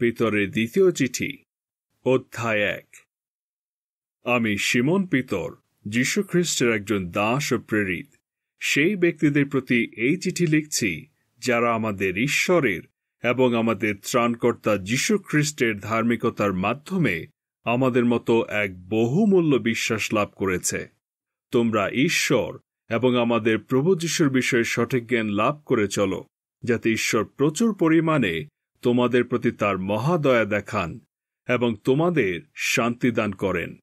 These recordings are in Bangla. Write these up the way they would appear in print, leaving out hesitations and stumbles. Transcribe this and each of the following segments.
পিতরের দ্বিতীয় চিঠি অধ্যায় 1। আমি শিমন পিতর, যীশুখ্রিস্টের একজন দাস ও প্রেরিত, সেই ব্যক্তিদের প্রতি এই চিঠি লিখছি যারা আমাদের ঈশ্বরের এবং আমাদের ত্রাণকর্তা যীশুখ্রিস্টের ধার্মিকতার মাধ্যমে আমাদের মতো এক বহুমূল্য বিশ্বাস লাভ করেছে। তোমরা ঈশ্বর এবং আমাদের প্রভু যীশুর বিষয়ে সঠিক জ্ঞান লাভ করে চলো, যাতে ঈশ্বর প্রচুর পরিমাণে তোমাদের প্রতি তার মহাদয়া দেখান এবং তোমাদের শান্তি দান করেন।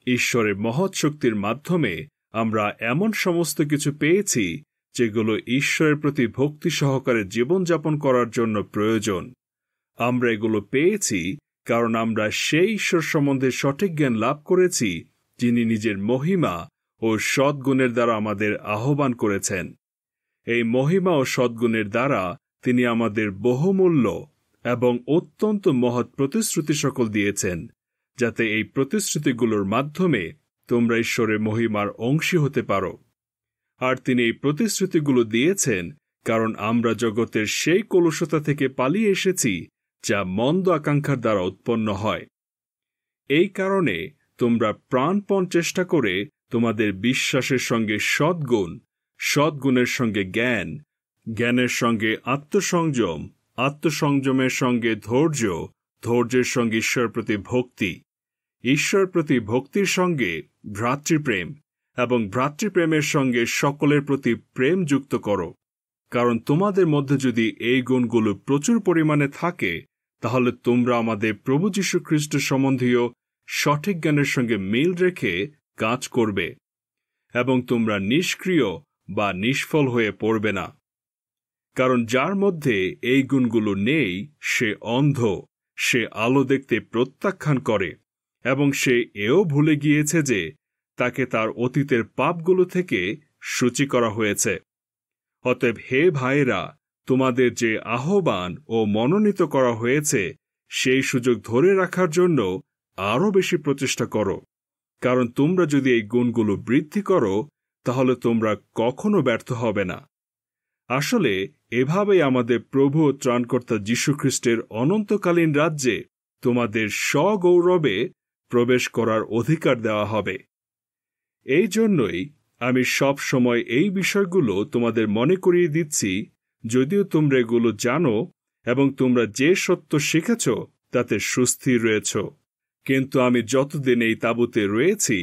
ঈশ্বরের মহৎ শক্তির মাধ্যমে আমরা এমন সমস্ত কিছু পেয়েছি যেগুলো ঈশ্বরের প্রতি ভক্তি সহকারে জীবনযাপন করার জন্য প্রয়োজন। আমরা এগুলো পেয়েছি কারণ আমরা সেই ঈশ্বর সম্বন্ধে সঠিক জ্ঞান লাভ করেছি যিনি নিজের মহিমা ও সদ্গুণের দ্বারা আমাদের আহ্বান করেছেন। এই মহিমা ও সদ্গুণের দ্বারা তিনি আমাদের বহুমূল্য এবং অত্যন্ত মহৎ প্রতিশ্রুতি সকল দিয়েছেন, যাতে এই প্রতিশ্রুতিগুলোর মাধ্যমে তোমরা ঈশ্বরের মহিমার অংশী হতে পারো। আর তিনি এই প্রতিশ্রুতিগুলো দিয়েছেন কারণ আমরা জগতের সেই কলুষতা থেকে পালিয়ে এসেছি যা মন্দ আকাঙ্ক্ষার দ্বারা উৎপন্ন হয়। এই কারণে তোমরা প্রাণপণ চেষ্টা করে তোমাদের বিশ্বাসের সঙ্গে সদ্গুণ, সদ্গুণের সঙ্গে জ্ঞান, জ্ঞানের সঙ্গে আত্মসংযম, আত্মসংযমের সঙ্গে ধৈর্য, ধৈর্যের সঙ্গে ঈশ্বরের প্রতি ভক্তি, ঈশ্বরের প্রতি ভক্তির সঙ্গে ভ্রাতৃপ্রেম এবং ভ্রাতৃপ্রেমের সঙ্গে সকলের প্রতি প্রেম যুক্ত করো। কারণ তোমাদের মধ্যে যদি এই গুণগুলো প্রচুর পরিমাণে থাকে, তাহলে তোমরা আমাদের প্রভু যীশু খ্রিস্ট সম্বন্ধীয় সঠিক জ্ঞানের সঙ্গে মিল রেখে কাজ করবে এবং তোমরা নিষ্ক্রিয় বা নিষ্ফল হয়ে পড়বে না। কারণ যার মধ্যে এই গুণগুলো নেই সে অন্ধ, সে আলো দেখতে প্রত্যাখ্যান করে এবং সে এও ভুলে গিয়েছে যে তাকে তার অতীতের পাপগুলো থেকে সূচি করা হয়েছে। অতএব হে ভাইয়েরা, তোমাদের যে আহ্বান ও মনোনীত করা হয়েছে সেই সুযোগ ধরে রাখার জন্য আরও বেশি প্রচেষ্টা করো। কারণ তোমরা যদি এই গুণগুলো বৃদ্ধি করো, তাহলে তোমরা কখনো ব্যর্থ হবে না। আসলে এভাবেই আমাদের প্রভু ও ত্রাণকর্তা যীশুখ্রিস্টের অনন্তকালীন রাজ্যে তোমাদের সগৌরবে প্রবেশ করার অধিকার দেওয়া হবে। এই জন্যই আমি সব সময় এই বিষয়গুলো তোমাদের মনে করিয়ে দিচ্ছি, যদিও তোমরা এগুলো জানো এবং তোমরা যে সত্য শিখেছ তাতে সুস্থির রয়েছ। কিন্তু আমি যতদিন এই তাঁবুতে রয়েছি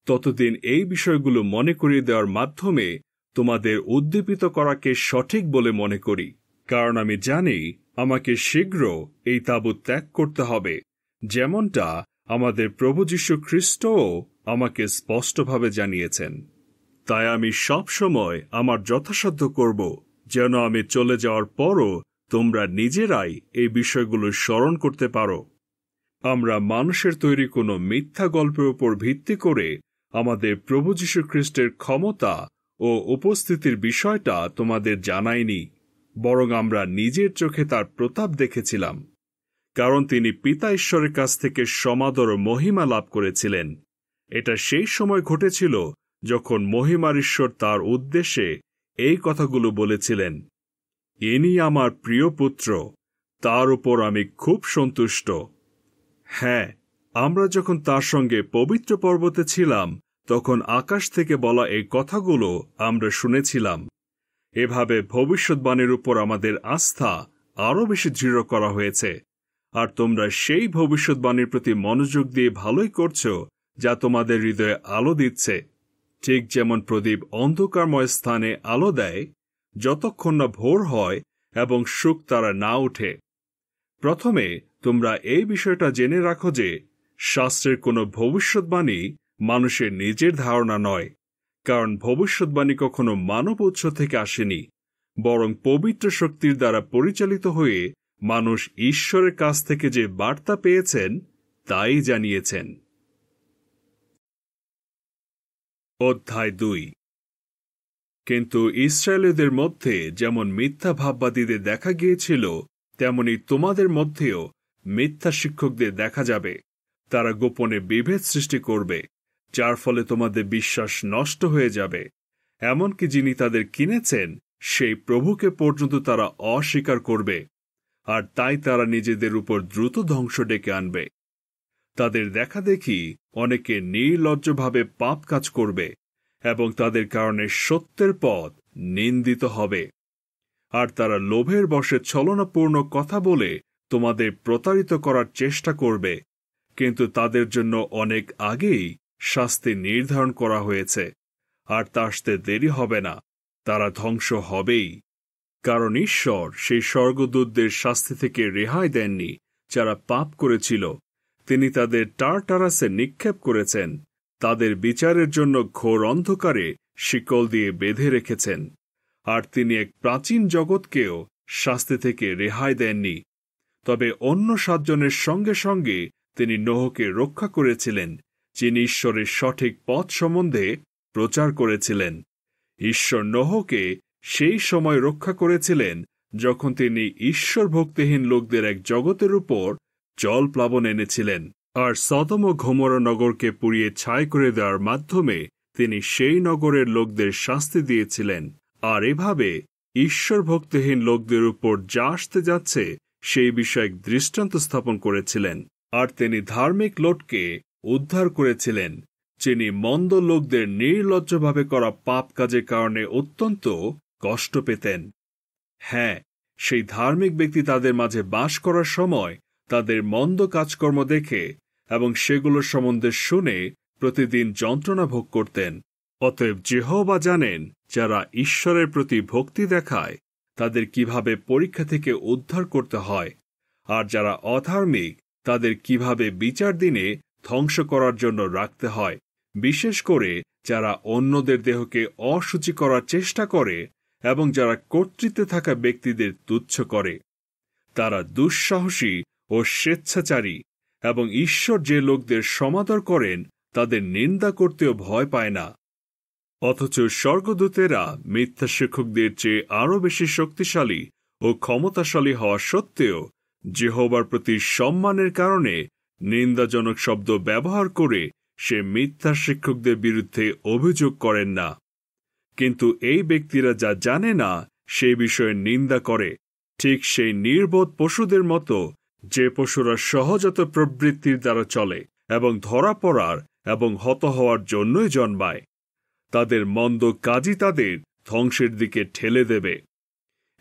ততদিন এই বিষয়গুলো মনে করিয়ে দেওয়ার মাধ্যমে তোমাদের উদ্দীপিত করাকে সঠিক বলে মনে করি। কারণ আমি জানি আমাকে শীঘ্র এই তাঁবু ত্যাগ করতে হবে, যেমনটা আমাদের প্রভু যীশু খ্রিস্টও আমাকে স্পষ্টভাবে জানিয়েছেন। তাই আমি সব সময় আমার যথাসাধ্য করব যেন আমি চলে যাওয়ার পরও তোমরা নিজেরাই এই বিষয়গুলো স্মরণ করতে পারো। আমরা মানুষের তৈরি কোনো মিথ্যা গল্পের উপর ভিত্তি করে আমাদের প্রভু যীশু খ্রিস্টের ক্ষমতা ও উপস্থিতির বিষয়টা তোমাদের জানাইনি, বরং আমরা নিজের চোখে তার প্রতাপ দেখেছিলাম। কারণ তিনি পিতা ঈশ্বরের কাছ থেকে সমাদর ও মহিমা লাভ করেছিলেন। এটা সেই সময় ঘটেছিল যখন মহিমার ঈশ্বর তার উদ্দেশ্যে এই কথাগুলো বলেছিলেন, ইনি আমার প্রিয় পুত্র, তার উপর আমি খুব সন্তুষ্ট। হ্যাঁ, আমরা যখন তার সঙ্গে পবিত্র পর্বতে ছিলাম তখন আকাশ থেকে বলা এই কথাগুলো আমরা শুনেছিলাম। এভাবে ভবিষ্যৎবাণীর উপর আমাদের আস্থা আরও বেশি দৃঢ় করা হয়েছে। আর তোমরা সেই ভবিষ্যৎবাণীর প্রতি মনোযোগ দিয়ে ভালোই করছো, যা তোমাদের হৃদয়ে আলো দিচ্ছে। ঠিক যেমন প্রদীপ অন্ধকারময় স্থানে আলো দেয় যতক্ষণ না ভোর হয় এবং শুক তারা না ওঠে। প্রথমে তোমরা এই বিষয়টা জেনে রাখো যে শাস্ত্রের কোনো ভবিষ্যৎবাণী মানুষের নিজের ধারণা নয়, কারণ ভবিষ্যৎবাণী কখনো মানব উৎস থেকে আসেনি, বরং পবিত্র শক্তির দ্বারা পরিচালিত হয়ে মানুষ ঈশ্বরের কাছ থেকে যে বার্তা পেয়েছেন তাই জানিয়েছেন। অধ্যায় 2। কিন্তু ইসরায়েলীদের মধ্যে যেমন মিথ্যা ভাববাদীদের দেখা গিয়েছিল, তেমনি তোমাদের মধ্যেও মিথ্যা শিক্ষকদের দেখা যাবে। তারা গোপনে বিভেদ সৃষ্টি করবে, যার ফলে তোমাদের বিশ্বাস নষ্ট হয়ে যাবে। এমনকি যিনি তাদের কিনেছেন সেই প্রভুকে পর্যন্ত তারা অস্বীকার করবে। আর তাই তারা নিজেদের উপর দ্রুত ধ্বংস ডেকে আনবে। তাদের দেখাদেখি অনেকে নির্লজ্জভাবে পাপ কাজ করবে এবং তাদের কারণে সত্যের পথ নিন্দিত হবে। আর তারা লোভের বশে ছলনাপূর্ণ কথা বলে তোমাদের প্রতারিত করার চেষ্টা করবে, কিন্তু তাদের জন্য অনেক আগেই শাস্তি নির্ধারণ করা হয়েছে, আর তা আসতে দেরি হবে না। তারা ধ্বংস হবেই, কারণ ঈশ্বর সেই স্বর্গদূতদের শাস্তি থেকে রেহাই দেননি যারা পাপ করেছিল। তিনি তাদের টারটারাসে নিক্ষেপ করেছেন, তাদের বিচারের জন্য ঘোর অন্ধকারে শিকল দিয়ে বেঁধে রেখেছেন। আর তিনি এক প্রাচীন জগৎকেও শাস্তি থেকে রেহাই দেননি। তবে অন্য 7 জনের সঙ্গে সঙ্গে তিনি নোহকে রক্ষা করেছিলেন, যিনি ঈশ্বরের সঠিক পথ সম্বন্ধে প্রচার করেছিলেন। ঈশ্বর নোহকে সেই সময় রক্ষা করেছিলেন যখন তিনি ঈশ্বর ভক্তিহীন লোকদের এক জগতের উপর জলপ্লাবন এনেছিলেন, আর সদম ও গমোরা নগরকে পুড়িয়ে ছাই করে দেওয়ার মাধ্যমে তিনি সেই নগরের লোকদের শাস্তি দিয়েছিলেন। আর এভাবে ঈশ্বর ভক্তিহীন লোকদের উপর যা আসতে যাচ্ছে সেই বিষয়ে দৃষ্টান্ত স্থাপন করেছিলেন। আর তিনি ধার্মিক লোটকে উদ্ধার করেছিলেন, যিনি মন্দ লোকদের নির্লজ্জভাবে করা পাপ কাজের কারণে অত্যন্ত কষ্ট পেতেন। হ্যাঁ, সেই ধার্মিক ব্যক্তি তাদের মাঝে বাস করার সময় তাদের মন্দ কাজকর্ম দেখে এবং সেগুলোর সম্বন্ধে শুনে প্রতিদিন যন্ত্রণা ভোগ করতেন। অতএব যেহোবা জানেন যারা ঈশ্বরের প্রতি ভক্তি দেখায় তাদের কিভাবে পরীক্ষা থেকে উদ্ধার করতে হয়, আর যারা অধার্মিক তাদের কিভাবে বিচার দিনে ধ্বংস করার জন্য রাখতে হয়, বিশেষ করে যারা অন্যদের দেহকে অশুচি করার চেষ্টা করে এবং যারা কর্তৃত্বে থাকা ব্যক্তিদের তুচ্ছ করে। তারা দুঃসাহসী ও স্বেচ্ছাচারী, এবং ঈশ্বর যে লোকদের সমাদর করেন তাদের নিন্দা করতেও ভয় পায় না। অথচ স্বর্গদূতেরা মিথ্যা শিক্ষকদের চেয়ে আরও বেশি শক্তিশালী ও ক্ষমতাশালী হওয়া সত্ত্বেও যেহোবার প্রতি সম্মানের কারণে নিন্দাজনক শব্দ ব্যবহার করে সে মিথ্যা শিক্ষকদের বিরুদ্ধে অভিযোগ করেন না। কিন্তু এই ব্যক্তিরা যা জানে না সেই বিষয়ে নিন্দা করে, ঠিক সেই নির্বোধ পশুদের মতো, যে পশুরা সহজাত প্রবৃত্তির দ্বারা চলে এবং ধরা পড়ার এবং হত হওয়ার জন্যই জন্মায়। তাদের মন্দ কাজই তাদের ধ্বংসের দিকে ঠেলে দেবে,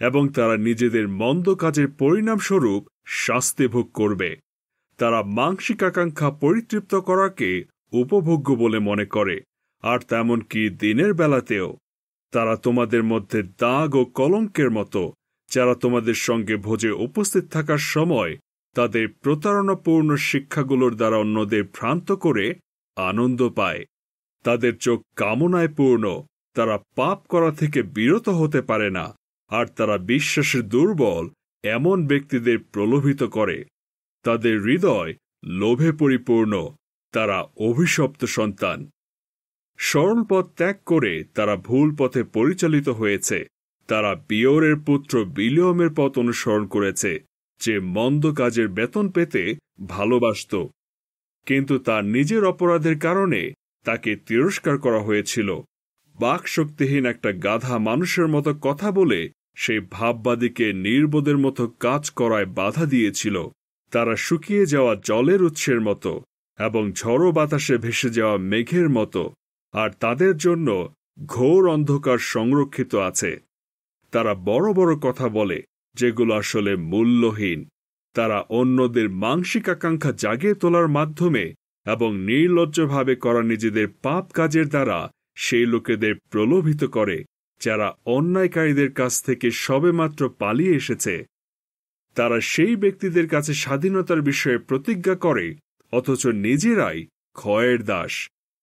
এবং তারা নিজেদের মন্দ কাজের পরিণামস্বরূপ শাস্তি ভোগ করবে। তারা মাংসিক আকাঙ্ক্ষা পরিতৃপ্ত করাকে উপভোগ্য বলে মনে করে, আর তেমনকি দিনের বেলাতেও। তারা তোমাদের মধ্যে দাগ ও কলঙ্কের মতো, যারা তোমাদের সঙ্গে ভোজে উপস্থিত থাকার সময় তাদের প্রতারণাপূর্ণ শিক্ষাগুলোর দ্বারা অন্যদের ভ্রান্ত করে আনন্দ পায়। তাদের চোখ কামনায় পূর্ণ, তারা পাপ করা থেকে বিরত হতে পারে না, আর তারা বিশ্বাসে দুর্বল এমন ব্যক্তিদের প্রলোভিত করে। তাদের হৃদয় লোভে পরিপূর্ণ, তারা অভিশপ্ত সন্তান। সরল পথ ত্যাগ করে তারা ভুল পথে পরিচালিত হয়েছে। তারা বিয়োরের পুত্র বিলিয়মের পথ অনুসরণ করেছে, যে মন্দ কাজের বেতন পেতে ভালোবাসত, কিন্তু তার নিজের অপরাধের কারণে তাকে তিরস্কার করা হয়েছিল। বাকশক্তিহীন একটা গাধা মানুষের মতো কথা বলে সেই ভাববাদীকে নির্বোধের মতো কাজ করায় বাধা দিয়েছিল। তারা শুকিয়ে যাওয়া জলের উৎসের মতো এবং ঝড়ো বাতাসে ভেসে যাওয়া মেঘের মতো, আর তাদের জন্য ঘোর অন্ধকার সংরক্ষিত আছে। তারা বড় বড় কথা বলে যেগুলো আসলে মূল্যহীন। তারা অন্যদের মানসিক আকাঙ্ক্ষা জাগিয়ে তোলার মাধ্যমে এবং নির্লজ্জভাবে করা নিজেদের পাপ কাজের দ্বারা সেই লোকেদের প্রলোভিত করে যারা অন্যায়কারীদের কাছ থেকে সবেমাত্র পালিয়ে এসেছে। তারা সেই ব্যক্তিদের কাছে স্বাধীনতার বিষয়ে প্রতিজ্ঞা করে, অথচ নিজেরাই ক্ষয়ের দাস।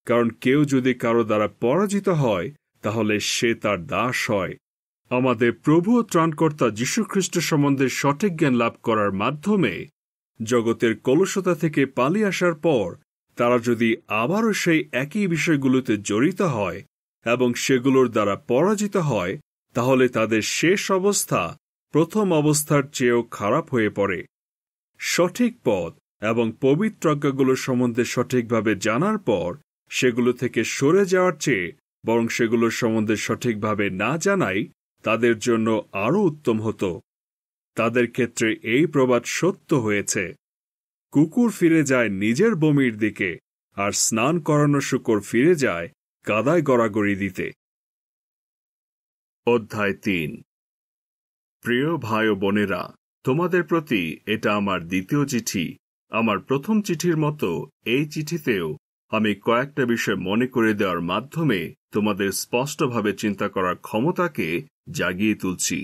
কারণ কেউ যদি কারো দ্বারা পরাজিত হয় তাহলে সে তার দাস হয়। আমাদের প্রভু ও ত্রাণকর্তা যীশুখ্রিস্ট সম্বন্ধে সঠিক জ্ঞান লাভ করার মাধ্যমে জগতের কলুষতা থেকে পালিয়ে আসার পর তারা যদি আবারও সেই একই বিষয়গুলোতে জড়িত হয় এবং সেগুলোর দ্বারা পরাজিত হয়, তাহলে তাদের শেষ অবস্থা প্রথম অবস্থার চেয়েও খারাপ হয়ে পড়ে। সঠিক পথ এবং পবিত্রাজ্ঞাগুলো সম্বন্ধে সঠিকভাবে জানার পর সেগুলো থেকে সরে যাওয়ার চেয়ে বরং সেগুলোর সম্বন্ধে সঠিকভাবে না জানাই তাদের জন্য আরও উত্তম হতো। তাদের ক্ষেত্রে এই প্রবাদ সত্য হয়েছে। কুকুর ফিরে যায় নিজের বমির দিকে, আর স্নান করানো শূকর ফিরে যায় কাদায় গড়াগড়ি দিতে। অধ্যায় 3। প্রিয় ভাই ও বোনেরা, তোমাদের প্রতি এটা আমার দ্বিতীয় চিঠি। আমার প্রথম চিঠির মতো এই চিঠিতেও আমি কয়েকটা বিষয় মনে করে দেওয়ার মাধ্যমে তোমাদের স্পষ্টভাবে চিন্তা করার ক্ষমতাকে জাগিয়ে তুলছি,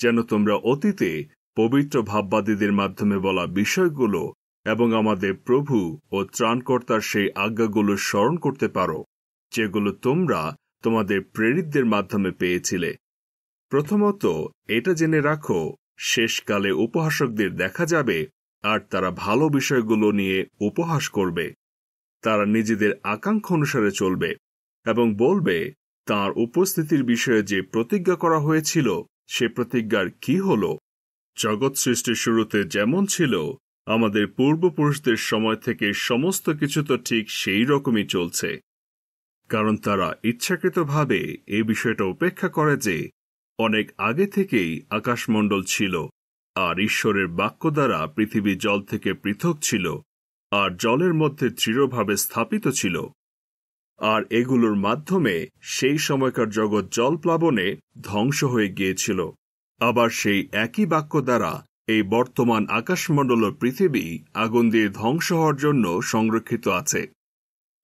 যেন তোমরা অতীতে পবিত্র ভাববাদীদের মাধ্যমে বলা বিষয়গুলো এবং আমাদের প্রভু ও ত্রাণকর্তার সেই আজ্ঞাগুলো স্মরণ করতে পারো, যেগুলো তোমরা তোমাদের প্রেরিতদের মাধ্যমে পেয়েছিলে। প্রথমত, এটা জেনে রাখো, শেষকালে উপহাসকদের দেখা যাবে, আর তারা ভালো বিষয়গুলো নিয়ে উপহাস করবে। তারা নিজেদের আকাঙ্ক্ষা অনুসারে চলবে এবং বলবে তাঁর উপস্থিতির বিষয়ে যে প্রতিজ্ঞা করা হয়েছিল সে প্রতিজ্ঞার কি হলো। জগৎ সৃষ্টির শুরুতে যেমন ছিল, আমাদের পূর্বপুরুষদের সময় থেকে সমস্ত কিছু তো ঠিক সেই রকমই চলছে। কারণ তারা ইচ্ছাকৃতভাবে এই বিষয়টা উপেক্ষা করে যে অনেক আগে থেকেই আকাশমণ্ডল ছিল, আর ঈশ্বরের বাক্য দ্বারা পৃথিবী জল থেকে পৃথক ছিল, আর জলের মধ্যে দৃঢ়ভাবে স্থাপিত ছিল। আর এগুলোর মাধ্যমে সেই সময়কার জগৎ জলপ্লাবনে ধ্বংস হয়ে গিয়েছিল। আবার সেই একই বাক্য দ্বারা এই বর্তমান আকাশমণ্ডল ও পৃথিবী আগুন দিয়ে ধ্বংস হওয়ার জন্য সংরক্ষিত আছে।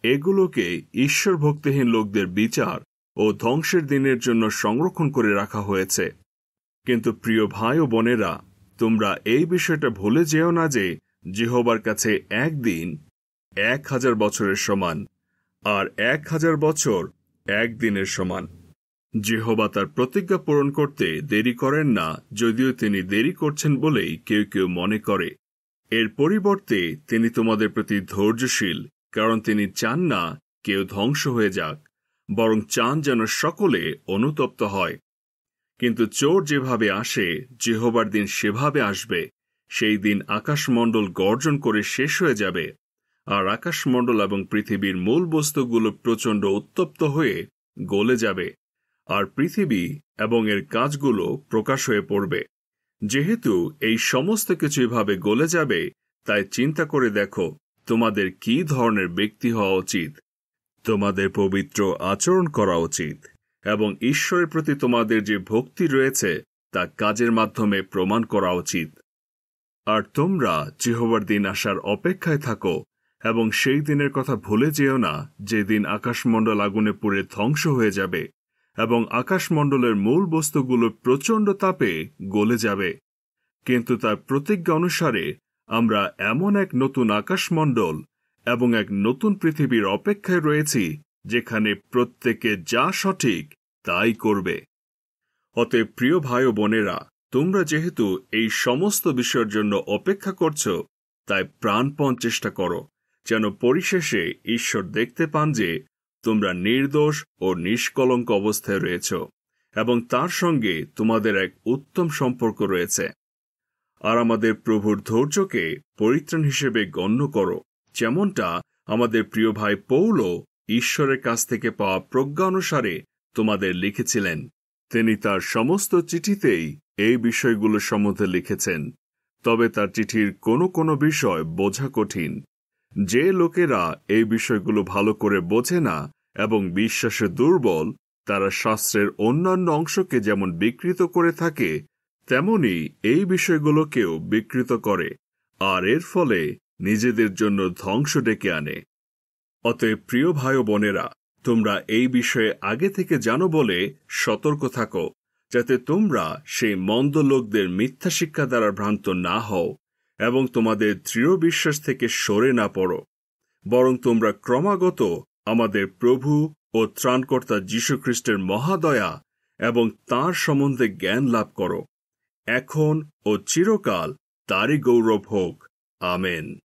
এগুলোকে ঈশ্বর ভক্তিহীন লোকদের বিচার ও ধ্বংসের দিনের জন্য সংরক্ষণ করে রাখা হয়েছে। কিন্তু প্রিয় ভাই ও বোনেরা, তোমরা এই বিষয়টা ভুলে যেও না যে যেহোবার কাছে একদিন 1000 বছরের সমান, আর 1000 বছর একদিনের সমান। যেহোবা তার প্রতিজ্ঞা পূরণ করতে দেরি করেন না, যদিও তিনি দেরি করছেন বলেই কেউ কেউ মনে করে। এর পরিবর্তে তিনি তোমাদের প্রতি ধৈর্যশীল, কারণ তিনি চান না কেউ ধ্বংস হয়ে যাক, বরং চান যেন সকলে অনুতপ্ত হয়। কিন্তু চোর যেভাবে আসে, যেহোবার দিন সেভাবে আসবে। সেই দিন আকাশমণ্ডল গর্জন করে শেষ হয়ে যাবে, আর আকাশমণ্ডল এবং পৃথিবীর মূল বস্তুগুলো প্রচণ্ড উত্তপ্ত হয়ে গলে যাবে, আর পৃথিবী এবং এর কাজগুলো প্রকাশ হয়ে পড়বে। যেহেতু এই সমস্ত কিছু এভাবে গলে যাবে, তাই চিন্তা করে দেখো তোমাদের কি ধরনের ব্যক্তি হওয়া উচিত। তোমাদের পবিত্র আচরণ করা উচিত এবং ঈশ্বরের প্রতি তোমাদের যে ভক্তি রয়েছে তা কাজের মাধ্যমে প্রমাণ করা উচিত। আর তোমরা যেহোবার দিন আসার অপেক্ষায় থাকো এবং সেই দিনের কথা ভুলে যেও না, যেদিন আকাশমণ্ডল আগুনে পুড়ে ধ্বংস হয়ে যাবে এবং আকাশমণ্ডলের মূল বস্তুগুলো প্রচণ্ড তাপে গলে যাবে। কিন্তু তার প্রতিজ্ঞা অনুসারে আমরা এমন এক নতুন আকাশমণ্ডল এবং এক নতুন পৃথিবীর অপেক্ষায় রয়েছি, যেখানে প্রত্যেকে যা সঠিক তাই করবে। অতএব প্রিয় ভাই ও বোনেরা, তোমরা যেহেতু এই সমস্ত বিষয়ের জন্য অপেক্ষা করছো, তাই প্রাণপণ চেষ্টা করো যেন পরিশেষে ঈশ্বর দেখতে পান যে তোমরা নির্দোষ ও নিষ্কলঙ্ক অবস্থায় রয়েছ এবং তার সঙ্গে তোমাদের এক উত্তম সম্পর্ক রয়েছে। আর আমাদের প্রভুর ধৈর্যকে পরিত্রাণ হিসেবে গণ্য করো, যেমনটা আমাদের প্রিয় ভাই পৌলো ঈশ্বরের কাছ থেকে পাওয়া প্রজ্ঞা অনুসারে তোমাদের লিখেছিলেন। তিনি তার সমস্ত চিঠিতেই এই বিষয়গুলো সম্বন্ধে লিখেছেন, তবে তার চিঠির কোনো কোনো বিষয় বোঝা কঠিন। যে লোকেরা এই বিষয়গুলো ভালো করে বোঝে না এবং বিশ্বাসে দুর্বল, তারা শাস্ত্রের অন্যান্য অংশকে যেমন বিকৃত করে থাকে, তেমনি এই বিষয়গুলোকেও বিকৃত করে, আর এর ফলে নিজেদের জন্য ধ্বংস ডেকে আনে। অতএব প্রিয় ভাই ও বোনেরা, তোমরা এই বিষয়ে আগে থেকে জানো বলে সতর্ক থাকো, যাতে তোমরা সেই মন্দ লোকদের মিথ্যা শিক্ষা দ্বারা ভ্রান্ত না হও এবং তোমাদের দৃঢ় বিশ্বাস থেকে সরে না পড়ো, বরং তোমরা ক্রমাগত আমাদের প্রভু ও ত্রাণকর্তা যীশুখ্রিস্টের মহাদয়া এবং তাঁর সম্বন্ধে জ্ঞান লাভ করো। এখন ও চিরকাল তারই গৌরব হোক। আমেন।